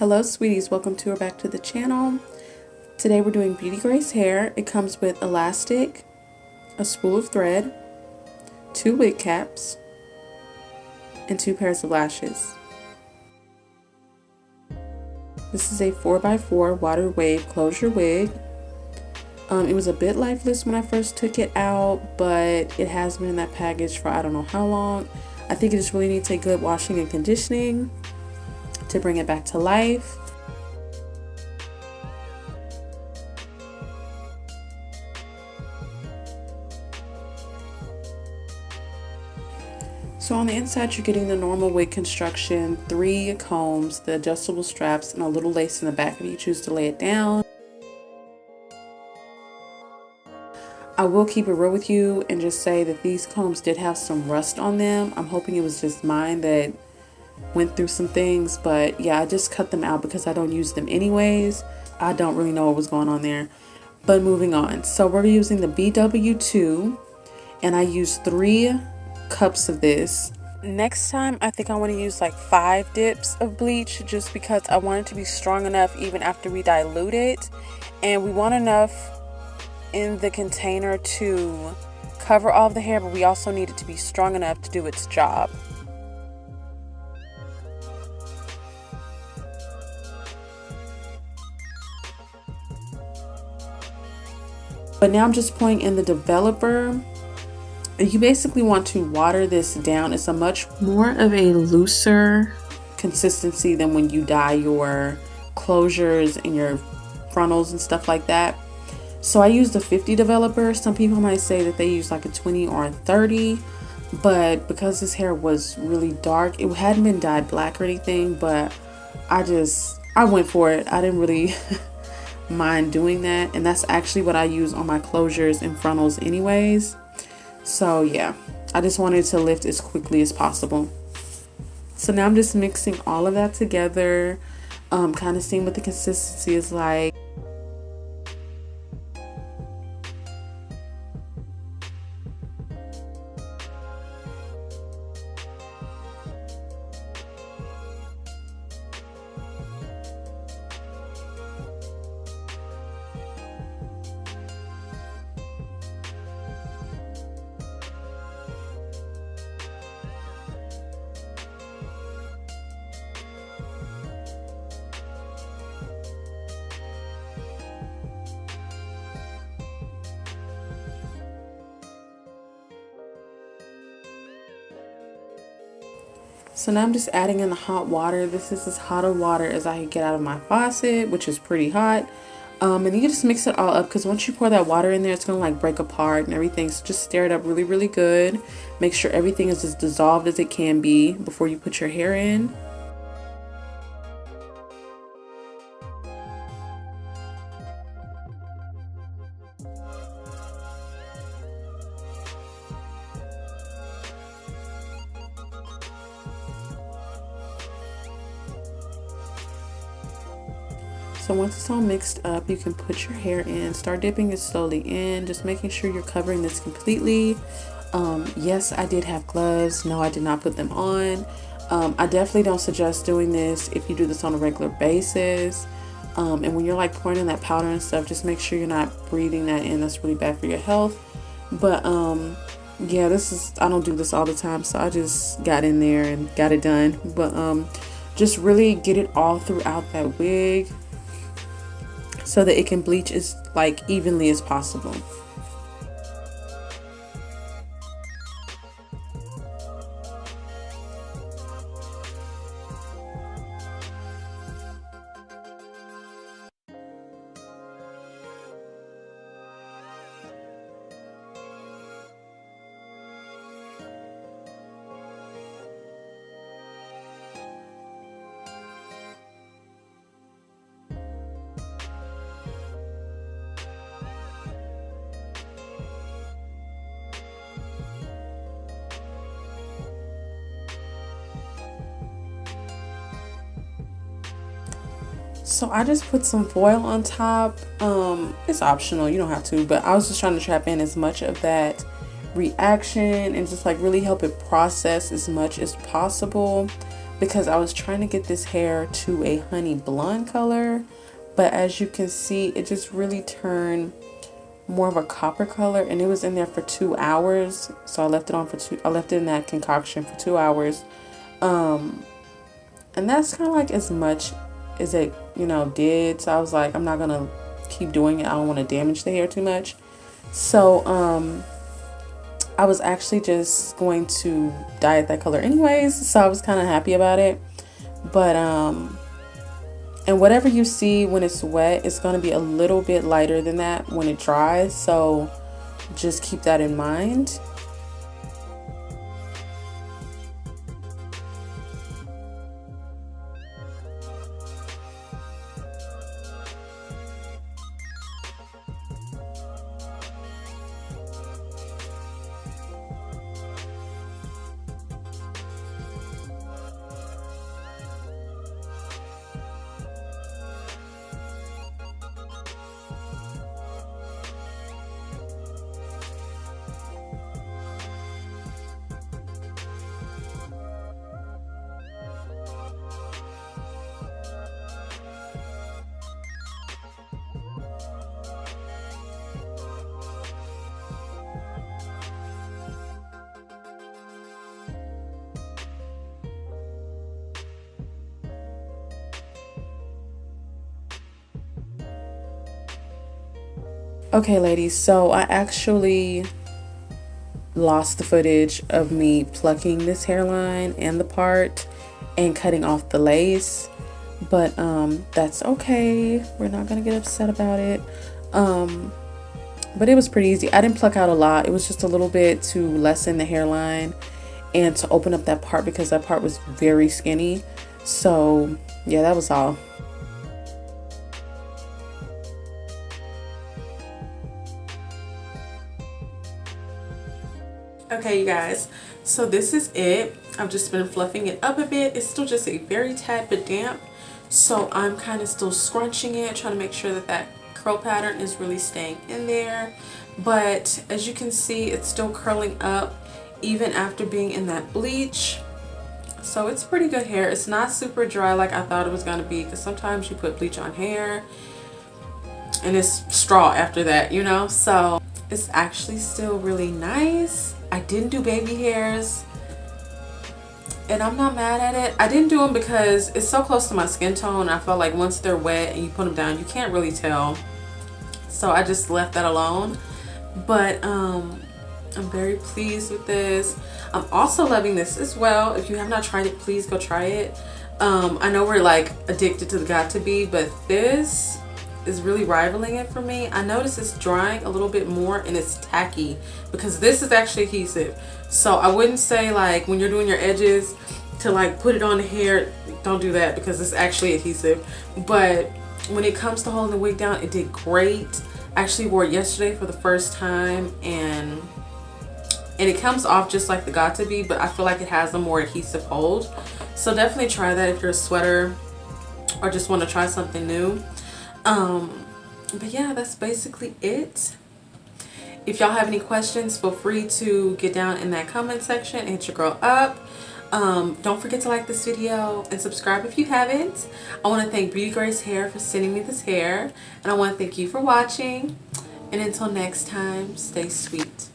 Hello sweeties, welcome to or back to the channel. Today we're doing Beauty Grace hair. It comes with elastic, a spool of thread, 2 wig caps, and 2 pairs of lashes. This is a 4x4 water wave closure wig. It was a bit lifeless when I first took it out, but it has been in that package for I don't know how long. I think it just really needs a good washing and conditioning to bring it back to life. So on the inside, you're getting the normal wig construction, 3 combs, the adjustable straps, and a little lace in the back if you choose to lay it down. I will keep it real with you and just say that these combs did have some rust on them. I'm hoping it was just mine that went through some things, but yeah, I just cut them out because I don't use them anyways. I don't really know what was going on there, but moving on. So we're using the BW2 and I used 3 cups of this. Next time I think I want to use like 5 dips of bleach, just because I want it to be strong enough even after we dilute it, and we want enough in the container to cover all of the hair, but we also need it to be strong enough to do its job. But now I'm just pouring in the developer. You basically want to water this down. It's a much more of a looser consistency than when you dye your closures and your frontals and stuff like that. So I used a 50 developer. Some people might say that they use like a 20 or a 30, but because this hair was really dark, it hadn't been dyed black or anything, but I went for it. I didn't really mind doing that, and that's actually what I use on my closures and frontals anyways. So yeah, I just wanted to lift as quickly as possible. So now I'm just mixing all of that together, kind of seeing what the consistency is like. So now I'm just adding in the hot water. This is as hot of water as I can get out of my faucet, which is pretty hot. And you just mix it all up, because once you pour that water in there, it's gonna like break apart and everything. So just stir it up really, really good. Make sure everything is as dissolved as it can be before you put your hair in. So once it's all mixed up, you can put your hair in, start dipping it slowly in, just making sure you're covering this completely. Yes, I did have gloves. No, I did not put them on. I definitely don't suggest doing this if you do this on a regular basis. And when you're like pouring in that powder and stuff, just make sure you're not breathing that in. That's really bad for your health. But yeah, I don't do this all the time, so I just got in there and got it done. But just really get it all throughout that wig, so that it can bleach as like evenly as possible. So I just put some foil on top. It's optional, you don't have to, but I was just trying to trap in as much of that reaction and just like really help it process as much as possible. because I was trying to get this hair to a honey blonde color, but as you can see, it just really turned more of a copper color, and it was in there for 2 hours. So I left it on for I left it in that concoction for 2 hours. And that's kind of like as much as it, you know, did. So I was like, I'm not gonna keep doing it. I don't want to damage the hair too much. So I was actually just going to dye it that color anyways, so I was kind of happy about it. But and whatever you see when it's wet, it's going to be a little bit lighter than that when it dries, so just keep that in mind. Okay, ladies, so I actually lost the footage of me plucking this hairline and the part and cutting off the lace, but that's okay. We're not gonna get upset about it. But it was pretty easy. I didn't pluck out a lot. It was just a little bit to lessen the hairline and to open up that part because that part was very skinny. So yeah, that was all. Okay, you guys, so this is it. I've just been fluffing it up a bit. It's still just a very tad bit damp, so I'm kind of still scrunching it, trying to make sure that that curl pattern is really staying in there. But as you can see, it's still curling up even after being in that bleach. So it's pretty good hair. It's not super dry like I thought it was going to be, because sometimes you put bleach on hair and it's straw after that, you know. So it's actually still really nice. I didn't do baby hairs and I'm not mad at it. I didn't do them because it's so close to my skin tone. I felt like once they're wet and you put them down, you can't really tell. So I just left that alone. But I'm very pleased with this. I'm also loving this as well. If you have not tried it, please go try it. I know we're like addicted to the Got To Be, but this is really rivaling it for me. I notice it's drying a little bit more and it's tacky because this is actually adhesive. So I wouldn't say like when you're doing your edges to like put it on the hair, don't do that because it's actually adhesive. But when it comes to holding the wig down, it did great. I actually wore it yesterday for the first time and it comes off just like the Got To Be, but I feel like it has a more adhesive hold. So definitely try that if you're a sweater or just want to try something new. But yeah, that's basically it. If y'all have any questions, feel free to get down in that comment section and hit your girl up. Don't forget to like this video and subscribe if you haven't. I want to thank Beauty Grace Hair for sending me this hair, and I want to thank you for watching. And until next time, stay sweet.